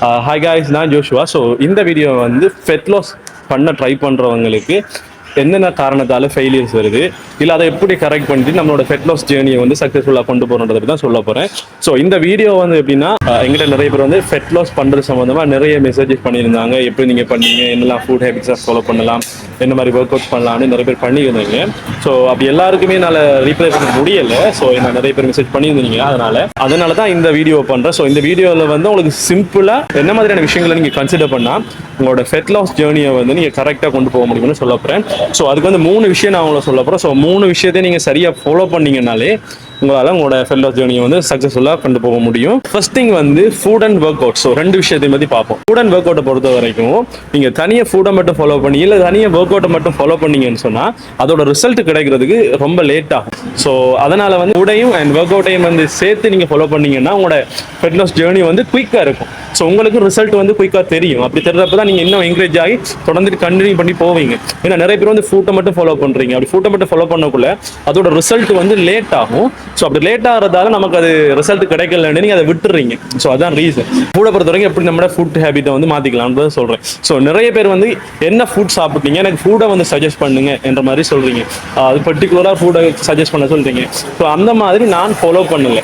Hi guys, நான் Joshua. So இந்த video வந்து ஃபெட் லாஸ் பண்ண ட்ரை பண்ணுறவங்களுக்கு என்னென்ன காரணத்தால் ஃபெயிலியர்ஸ் வருது, இல்லை அதை எப்படி கரெக்ட் பண்ணிட்டு நம்மளோட ஃபெட் லாஸ் ஜேர்னியை வந்து சக்ஸஸ்ஃபுல்லாக கொண்டு போகிறத தான் சொல்ல போகிறேன். ஸோ இந்த வீடியோ வந்து எப்படின்னா, எங்கிட்ட நிறைய பேர் வந்து ஃபெட் லாஸ் பண்ணுறது சம்மந்தமாக நிறைய மெசேஜஸ் பண்ணியிருந்தாங்க. எப்படி நீங்கள் பண்ணீங்க, என்னெல்லாம் ஃபுட் ஹேபிட்ஸாக ஃபாலோ பண்ணலாம், என்ன மாதிரி ஒர்க் அவுட் பண்ணலாம்னு நிறைய பேர் பண்ணியிருந்தீங்க. ஸோ அப்படி எல்லாருக்குமே என்னால் ரீப்ளை பண்ண முடியலை. ஸோ என்ன நிறைய பேர் மெசேஜ் பண்ணியிருந்தீங்க. அதனால தான் இந்த வீடியோ பண்ணுறேன். ஸோ இந்த வீடியோவில் வந்து உங்களுக்கு சிம்பிளாக என்ன மாதிரியான விஷயங்களை நீங்கள் கன்சிடர் பண்ணால் உங்களோட ஃபெட் லாஸ் ஜேர்னியை வந்து நீங்கள் கரெக்டாக கொண்டு போக முடியும்னு சொல்ல போகிறேன். ஸோ அதுக்கு வந்து 3 விஷயம் நான் உங்களை சொல்ல போகிறேன். ஸோ 3 விஷயத்தை நீங்கள் சரியாக ஃபாலோ பண்ணீங்கன்னாலே உங்களால் உங்களோட ஃபெட் லாஸ் ஜேர்னியை வந்து சக்ஸஸ்ஃபுல்லாக கொண்டு போக முடியும். ஃபர்ஸ்ட் திங் வந்து food and work out. So 2 விஷயத்தையும் பற்றி பார்ப்போம். ஃபுட் அண்ட் ஒர்க் அவுட்டை பொறுத்த வரைக்கும் நீங்கள் தனியாக ஃபுட்டை மட்டும் ஃபாலோ பண்ணி இல்லை தனியாக ஒர்க் அவுட்டை மட்டும் ஃபாலோ பண்ணீங்கன்னு சொன்னால் அதோட ரிசல்ட் கிடைக்கிறதுக்கு ரொம்ப லேட் ஆகும். ஸோ அதனால் வந்து ஃபுட்டையும் அண்ட் ஒர்க் அவுட்டையும் வந்து சேர்த்து நீங்கள் ஃபாலோ பண்ணீங்கன்னா உங்களோட ஃபெட் லாஸ் ஜேர்னி வந்து குயிக்காக இருக்கும். ஸோ உங்களுக்கு ரிசல்ட் வந்து குயிக்காக தெரியும். அப்படி தெரிஞ்சப்போ தான் நீங்கள் இன்னும் என்கரேஜ் ஆகி தொடர்ந்து கண்டினியூ பண்ணி போவீங்க. ஏன்னா நிறைய பேர் வந்து ஃபுட்டை மட்டும் ஃபாலோ பண்ணுறீங்க. அப்படி ஃபுட்டை மட்டும் ஃபாலோ பண்ணக்குள்ள அதோட ரிசல்ட் வந்து லேட் ஆகும். ஸோ அப்படி லேட் ஆகிறதால நமக்கு அது ரிசல்ட் கிடைக்கலன்னு நீங்கள் அதை விட்டுறீங்க. ஸோ அதான் ரீசன். ஃபுட்டை பொறுத்த வரைக்கும் எப்படி நம்மளோட ஃபுட் ஹேபிட்டை வந்து மாற்றிக்கலாம்னு சொல்கிறேன். ஸோ நிறைய பேர் வந்து என்ன ஃபுட் சாப்பிட்டீங்க, எனக்கு ஃபுட்டை வந்து சஜஸ்ட் பண்ணுங்க என்ற மாதிரி சொல்கிறீங்க. அது பர்டிகுலராக ஃபுட்டை சஜஸ்ட் பண்ண சொல்கிறீங்க. ஸோ அந்த மாதிரி நான் ஃபாலோ பண்ணல.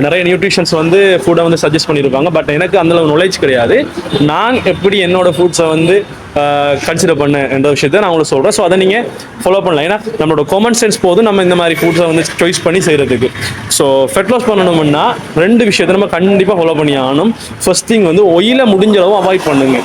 நிறைய நியூட்ரிஷன்ஸ் வந்து ஃபுட்டை வந்து சஜஸ்ட் பண்ணியிருப்பாங்க. பட் எனக்கு அந்த நாலேஜ் கிடையாது. நான் எப்படி என்னோட ஃபுட்ஸை வந்து கன்சிடர் பண்ண என்ற விஷயத்தை நான் உங்களுக்கு சொல்கிறேன். ஸோ அதை நீங்கள் ஃபாலோ பண்ணலாம். ஏன்னா நம்மளோட காமன் சென்ஸ் போதும் நம்ம இந்த மாதிரி ஃபுட்ஸை வந்து சாய்ஸ் பண்ணி செய்கிறதுக்கு. ஸோ ஃபெட் லாஸ் பண்ணணும்னா 2 விஷயத்தை நம்ம கண்டிப்பாக ஃபாலோ பண்ணி ஆகணும். ஃபர்ஸ்ட் திங் வந்து ஒயிலை முடிஞ்ச அளவு அவாய்ட் பண்ணுங்க.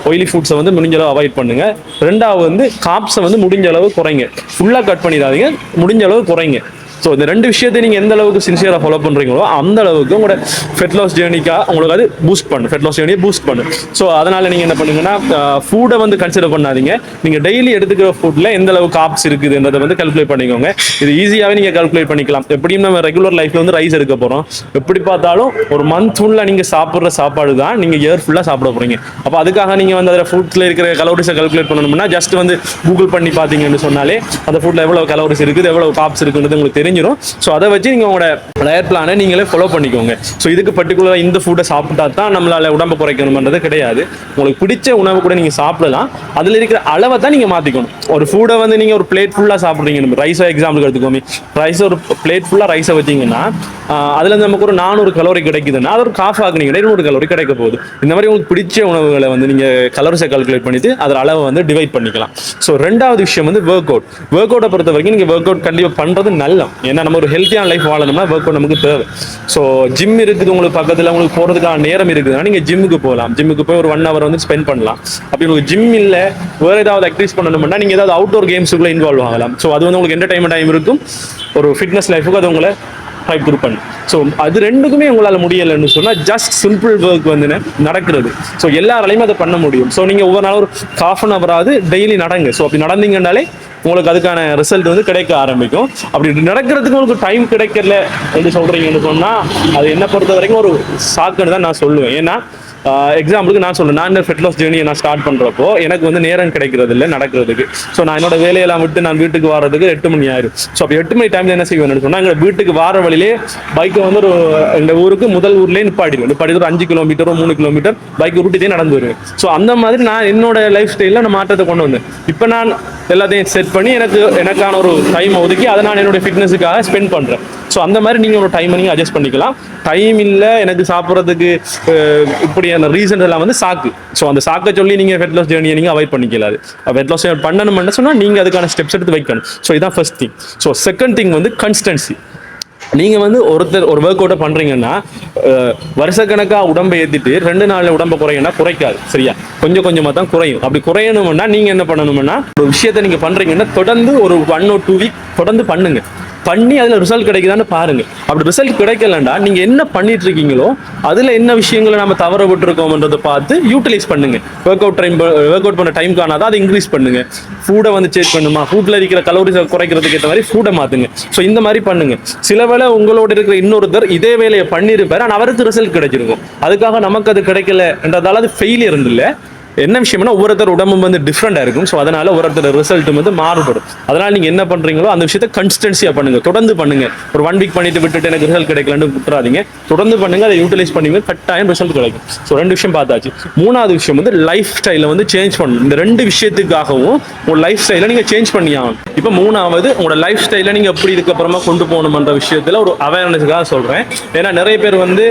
ஆயிலி ஃபுட்ஸை வந்து முடிஞ்ச அளவு அவாய்ட் பண்ணுங்க. 2வது வந்து காப்ஸை வந்து முடிஞ்ச அளவு குறைங்க. ஃபுல்லாக கட் பண்ணிடாதீங்க, முடிஞ்ச அளவு குறைங்க. ஸோ இந்த 2 விஷயத்தை நீங்கள் எந்த அளவுக்கு சின்சியராக ஃபாலோ பண்ணுறீங்களோ அந்த அளவுக்கு உங்களோட ஃபெட் லாஸ் ஜேர்னிக்காக உங்களுக்கு அது பூஸ்ட் பண்ணும். ஃபெட் லாஸ் ஜேர்னியை பூஸ்ட் பண்ணும். ஸோ அதனால் நீங்கள் என்ன பண்ணுங்கன்னா, ஃபுட்டை வந்து கன்சிடர் பண்ணாதீங்க. நீங்கள் டெய்லி எடுத்துக்கிற ஃபுட்டில் எந்த அளவு காப்ஸ் இருக்குதுன்றதை வந்து கால்குலேட் பண்ணிக்கோங்க. இது ஈஸியாகவே நீங்கள் கால்குலேட் பண்ணிக்கலாம். எப்படியும் நம்ம ரெகுலர் லைஃப்பில் வந்து ரைஸ் எடுக்க போகிறோம். எப்படி பார்த்தாலும் ஒரு மந்த் ஃபுல்லாக நீங்கள் சாப்பிட்ற சாப்பாடு தான் நீங்கள் இயர் ஃபுல்லாக சாப்பிட போகிறீங்க. அப்போ அதுக்காக நீங்கள் வந்து அதில் ஃபுட்டில் இருக்கிற கலோரிஸை கால்குலேட் பண்ணணும்னா ஜஸ்ட் வந்து கூகுள் பண்ணி பார்த்தீங்கன்னு சொன்னாலே அந்த ஃபுட்டில் எவ்வளோ கலோரிஸ் இருக்குது, எவ்வளோ காப்ஸ் இருக்குன்றது உங்களுக்கு தெரிஞ்சிடும். ஸோ அதை வச்சு நீங்கள் உங்களோட டயட் பிளானை நீங்களே ஃபாலோ பண்ணிக்கோங்க. ஸோ இதுக்கு பர்டிகுலராக இந்த ஃபுட்டை சாப்பிட்டா தான் நம்மளால உடம்பு குறைக்கணும்ன்றது கிடையாது. உங்களுக்கு பிடிச்ச உணவு கூட நீங்கள் சாப்பிடலாம். அதில் இருக்கிற அளவை தான் நீங்கள் மாற்றிக்கணும். ஒரு ஃபுட்டை வந்து நீங்கள் ஒரு பிளேட் ஃபுல்லாக சாப்பிட்றீங்க. ரைஸை எக்ஸாம்பிளுக்கு எடுத்துக்கோமே. ரைஸ் ஒரு பிளேட் ஃபுல்லாக ரைஸை வச்சிங்கன்னா அதில் நமக்கு ஒரு 400 கலோரி கிடைக்குதுன்னா அது ஒரு காஃப் ஆகுனீங்கன்னா 200 கலோரி கிடைக்க போகுது. இந்த மாதிரி உங்களுக்கு பிடிச்ச உணவுகளை வந்து நீங்கள் கலோரிஸை கால்குலேட் பண்ணிட்டு அதில் அளவை வந்து டிவைட் பண்ணிக்கலாம். ஸோ 2வது விஷயம் வந்து ஒர்க் அவுட். ஒர்க் அவுட்டை பொறுத்த வரைக்கும் நீங்கள் ஒர்க் அவுட் கண்டிப்பாக பண்ணுறது நல்ல. ஏன்னா நம்ம ஒரு ஹெல்த்தியான லைஃப் வாழணும்னா ஒர்க் அவுட் நமக்கு தேவை. ஸோ ஜிம் இருக்குது உங்களுக்கு பக்கத்தில், உங்களுக்கு போகிறதுக்கான நேரம் இருக்குதுன்னா நீங்கள் ஜிம்முக்கு போகலாம். ஜிம்முக்கு போய் ஒரு 1 hour வந்து ஸ்பெண்ட் பண்ணலாம். அப்படி உங்களுக்கு ஜிம் இல்லை, வேறு ஏதாவது ஆக்டிவிட்டிஸ் பண்ணணும்னா நீங்கள் ஏதாவது அவுட்டோர் கேம்ஸுக்குள்ளே இன்வால்வ் ஆகலாம். ஸோ அது வந்து உங்களுக்கு என்டர்டைன்மெண்ட் டைம் இருக்கும். ஒரு ஃபிட்னஸ் லைஃபுக்கு அது உங்களை டைப் குரூப் பண்ணு. ஸோ அது 2க்குமே உங்களால் முடியலைன்னு சொன்னால் ஜஸ்ட் சிம்பிள் ஒர்க் வந்து நடக்கிறது. ஸோ எல்லாராலையுமே அதை பண்ண முடியும். ஸோ நீங்கள் ஒவ்வொரு நாளும் ஒரு 1/2 hour டெய்லி நடங்க. ஸோ அப்படி நடந்தீங்கன்னாலே உங்களுக்கு அதுக்கான ரிசல்ட் வந்து கிடைக்க ஆரம்பிக்கும். அப்படி நடக்கிறதுக்கு உங்களுக்கு டைம் கிடைக்கல என்று சொல்கிறீங்கன்னு சொன்னால் அது என்னை பொறுத்த வரைக்கும் ஒரு சாக்குன்னு தான் நான் சொல்லுவேன். ஏன்னா எக்ஸாம்பிளுக்கு நான் சொல்லுவேன், நான் இந்த ஃபெட் லாஸ் ஜேர்னியை நான் ஸ்டார்ட் பண்ணுறப்போ எனக்கு வந்து நேரம் கிடைக்கிறது இல்லை நடக்கிறதுக்கு. ஸோ நான் என்னோட வேலையெல்லாம் விட்டு நான் வீட்டுக்கு வரதுக்கு 8 மணி ஆயிடும். ஸோ அப்போ 8 மணி டைமில் என்ன செய்வேன்னு சொன்னால், எங்கள் வீட்டுக்கு வர வழியிலே பைக்கை வந்து ஒரு எங்கள் ஊருக்கு முதல் ஊர்லேயே நிப்பாட்டிடுவேன். ஒரு 5 கிலோமீட்டரோ 3 கிலோமீட்டர் பைக் ரூட்டிட்டே நடந்து வருவேன். ஸோ அந்த மாதிரி நான் என்னோட லைஃப் ஸ்டைலில் நான் மாற்றத்தை கொண்டு வந்தேன். இப்போ நான் எல்லாத்தையும் செட் பண்ணி எனக்கான ஒரு டைமை ஒதுக்கி அதை நான் என்னோட ஃபிட்னஸுக்காக ஸ்பெண்ட் பண்ணுறேன். ஸோ அந்த மாதிரி நீங்கள் ஒரு டைமை நீங்கள் அட்ஜஸ்ட் பண்ணிக்கலாம். டைம் இல்லை எனக்கு சாப்பிட்றதுக்கு இப்படியான ரீசன் எல்லாம் வந்து சாக்கு. ஸோ அந்த சாக்கை சொல்லி நீங்கள் ஃபெட் லாஸ் ஜேர்னியை நீங்கள் அவாய்ட் பண்ணிக்கலாது. ஃபெட் லாஸ் பண்ணணும்னு சொன்னால் நீங்கள் அதுக்கான ஸ்டெப்ஸ் எடுத்து வைக்கணும். ஸோ இதான் first thing. So second thing வந்து கன்சிஸ்டன்சி. நீங்கள் வந்து ஒரு ஒர்க் அவுட்டை பண்ணுறீங்கன்னா வருஷக்கணக்காக உடம்பை ஏற்றிட்டு 2 நாளில் உடம்பை குறையும்னா குறைக்காது. சரியா, கொஞ்சம் கொஞ்சமாக தான் குறையும். அப்படி குறையணும்னா நீங்கள் என்ன பண்ணணும்னா, ஒரு விஷயத்தை நீங்கள் பண்ணுறீங்கன்னா தொடர்ந்து ஒரு 1 or 2 week தொடர்ந்து பண்ணுங்க. பண்ணி அதில் ரிசல்ட் கிடைக்குதான்னு பாருங்க. அப்படி ரிசல்ட் கிடைக்கலன்னா நீங்கள் என்ன பண்ணிட்டு இருக்கீங்களோ அதில் என்ன விஷயங்களை நம்ம தவற விட்டுருக்கோம்ன்றதை பார்த்து யூட்டிலைஸ் பண்ணுங்க. ஒர்க் அவுட் பண்ண டைம் காணாதான் அதை இன்க்ரீஸ் பண்ணுங்க. ஃபுட்டை வந்து சேஞ்ச் பண்ணுமா, ஃபுட்டில் இருக்கிற கலோரிஸை குறைக்கிறதுக்கு ஏற்ற மாதிரி ஃபுட்டை மாற்றுங்க. ஸோ இந்த மாதிரி பண்ணுங்க. சில வேளை உங்களோட இருக்கிற இன்னொருத்தர் இதே வேலையை பண்ணியிருப்பார், ஆனால் அவருக்கு ரிசல்ட் கிடைச்சிருக்கும். அதுக்காக நமக்கு அது கிடைக்கல என்றதால அது ஃபெயிலியர் இல்லை. என்ன விஷயம்னா ஒவ்வொருத்தர் உடம்பு வந்து டிஃப்ரெண்டா இருக்கும். ஸோ அதனால ஒவ்வொருத்தர் ரிசல்ட் வந்து மாறுபடும். அதனால நீங்க என்ன பண்றீங்களோ அந்த விஷயத்தை கன்சிஸ்டன்சியா பண்ணுங்க, தொடர்ந்து பண்ணுங்க. ஒரு 1 வீக் பண்ணிட்டு விட்டுட்டு எனக்கு ரிசல்ட் கிடைக்கலன்னு விட்டுறாதீங்க, தொடர்ந்து பண்ணுங்க, அதை யூட்டிலைஸ் பண்ணுவீங்க, கட்டாயம் ரிசல்ட் கிடைக்கும். ஸோ 2 விஷயம் பார்த்தாச்சு. 3வது விஷயம் வந்து லைஃப் ஸ்டைலை வந்து சேஞ்ச் பண்ணணும். இந்த 2 விஷயத்துக்காகவும் உங்க லைஃப் ஸ்டைலை நீங்க சேஞ்ச் பண்ணி ஆகணும். இப்போ 3வது உங்களோட லைஃப் ஸ்டைலை நீங்க எப்படி இதுக்கப்புறமா கொண்டு போகணும்ன்ற விஷயத்துல ஒரு அவேர்னஸுக்காக சொல்றேன். ஏன்னா நிறைய பேர் வந்து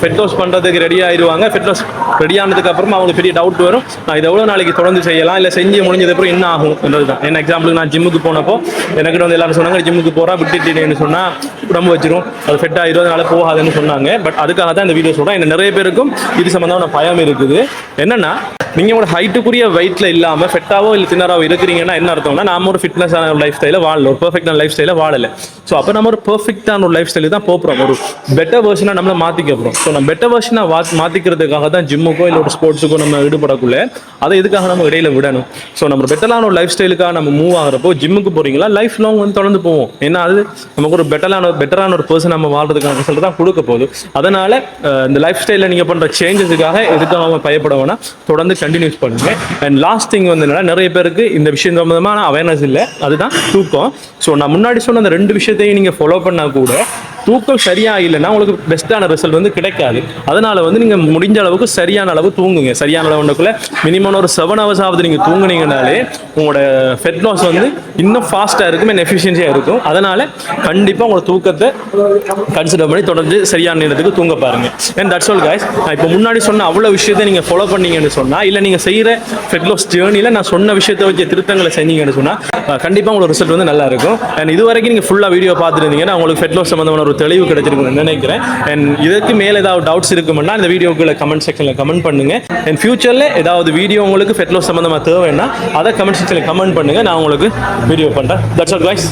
ஃபெட் லாஸ் பண்றதுக்கு ரெடி ஆயிடுவாங்க. ஃபெட் லாஸ் ரெடி ஆனதுக்கு அப்புறமா அவங்களுக்கு பெரிய டவுட் வரும், நான் இதை எவ்வளவு நாளைக்கு தொடர்ந்து செய்யலாம், இல்லை செஞ்சு முடிஞ்சது அப்புறம் என்ன ஆகும் என்றதுதான். என்ன எக்ஸாம்பிளுக்கு நான் ஜிம்முக்கு போனப்போ எனக்கு வந்து எல்லாரும் சொன்னாங்க, ஜிம்முக்கு போறா விட்டுட்டேன்னு சொன்னா உடம்பு வச்சிரும், அது ஃபெட் ஆயிரும், அதனால போகாதுன்னு சொன்னாங்க. பட் அதுக்காக தான் இந்த வீடியோ சொல்றேன். என்ன நிறைய பேருக்கும் இது சம்பந்தமான பயம் இருக்குது. என்னன்னா நீங்க உங்களோட ஹைட்டுக்குரிய வெயிட்ல இல்லாம ஃபெட்டாவோ இல்லை தின்னராவோ இருக்கிறீங்கன்னா என்ன அர்த்தம்னா நாம ஒரு ஃபிட்னஸான ஒரு லைஃப் ஸ்டைல வாழல, ஒரு பெர்ஃபெக்டான லைஃப் ஸ்டைல வாழல. ஸோ அப்போ நம்ம ஒரு பெர்ஃபெக்டான ஒரு லைஃப் ஸ்டைலுக்கு தான் போகிறோம், ஒரு பெட்டர் வெர்ஷனாக நம்மளை மாற்றிக்க போகிறோம். ஸோ நம்ம பெட்டர் வெர்ஷனாக மாற்றிக்கிறதுக்காக தான் ஜிம்முக்கோ இல்லை ஒரு ஸ்போர்ட்ஸுக்கோ நம்ம ஈடுபடக்குள்ள அதை எதுக்காக நம்ம இடையில விடணும். ஸோ நம்ம பெட்டரான ஒரு லைஃப் ஸ்டைலுக்காக நம்ம மூவ் ஆகிறப்போ ஜிம்முக்கு போறீங்களா லைஃப் லாங் வந்து தொடர்ந்து போவோம். ஏன்னா அது நமக்கு ஒரு பெட்டரான ஒரு பர்சன் நம்ம வாழ்றதுக்கான ரிசல்ட் தான் கொடுக்க போகுது. அதனால இந்த லைஃப் ஸ்டைலில் நீங்கள் பண்ணுற சேஞ்சஸுக்காக எதுக்காக நம்ம பயப்பட வேணாம், தொடர்ந்து கண்டினியூஸ் பண்ணுங்க. அண்ட் லாஸ்ட் திங் வந்து என்னன்னா நிறைய பேருக்கு இந்த விஷயம் சம்பந்தமான அவேர்னஸ் இல்லை, அதுதான் தூக்கம். ஸோ நான் முன்னாடி சொன்ன அந்த 2 விஷயத்தையும் நீங்கள் ஃபாலோ பண்ணா கூட தூக்கம் சரியா இல்லைன்னா உங்களுக்கு பெஸ்ட்டான ரிசல்ட் வந்து கிடைக்காது. அதனால வந்து நீங்க முடிஞ்ச அளவுக்கு சரியான அளவு தூங்குங்க. சரியான அளவுக்குள்ள மினிமம் ஒரு 7 hours ஆகுது நீங்க தூங்குனீங்கனாலே உங்களோட ஃபெட் லாஸ் வந்து இன்னும் ஃபாஸ்டா இருக்கும், எஃபிஷியன்சியா இருக்கும். அதனால கண்டிப்பா உங்களோட தூக்கத்தை கன்சிடர் பண்ணி தொடர்ந்து சரியான நேரத்துக்கு தூங்க பாருங்க. And that's all guys. நான் இப்போ முன்னாடி சொன்ன அவ்வளவு விஷயத்தை நீங்க ஃபாலோ பண்ணீங்கன்னு சொன்னா, இல்ல நீங்க செய்யற ஃபெட் லாஸ் ஜேர்னில நான் சொன்ன விஷயத்தை வச்சு திருத்தங்களை செஞ்சீங்கன்னு சொன்னா கண்டிப்பா உங்களுக்கு ரிசல்ட் வந்து நல்லா இருக்கும். அண்ட் இது வரைக்கும் நீங்க ஃபுல்லா வீடியோ பார்த்துருந்தீங்கன்னா உங்களுக்கு ஃபெட் லாஸ் சம்பந்தமான ஒரு தெளிவு கிடைச்சிருக்கும்னு நினைக்கிறேன். அண்ட் இதற்கு மேல ஏதாவது டவுட்ஸ் இருக்குன்னா இந்த வீடியோக்குள்ள கமெண்ட் செக்ஷன்ல கமெண்ட் பண்ணுங்க. அண்ட் ஃபியூச்சர்ல ஏதாவது வீடியோ உங்களுக்கு ஃபெட் லாஸ் சம்பந்தமா தேவைன்னா அதை கமெண்ட் செக்ஷன்ல கமெண்ட் பண்ணுங்க, நான் உங்களுக்கு வீடியோ பண்றேன். That's all guys.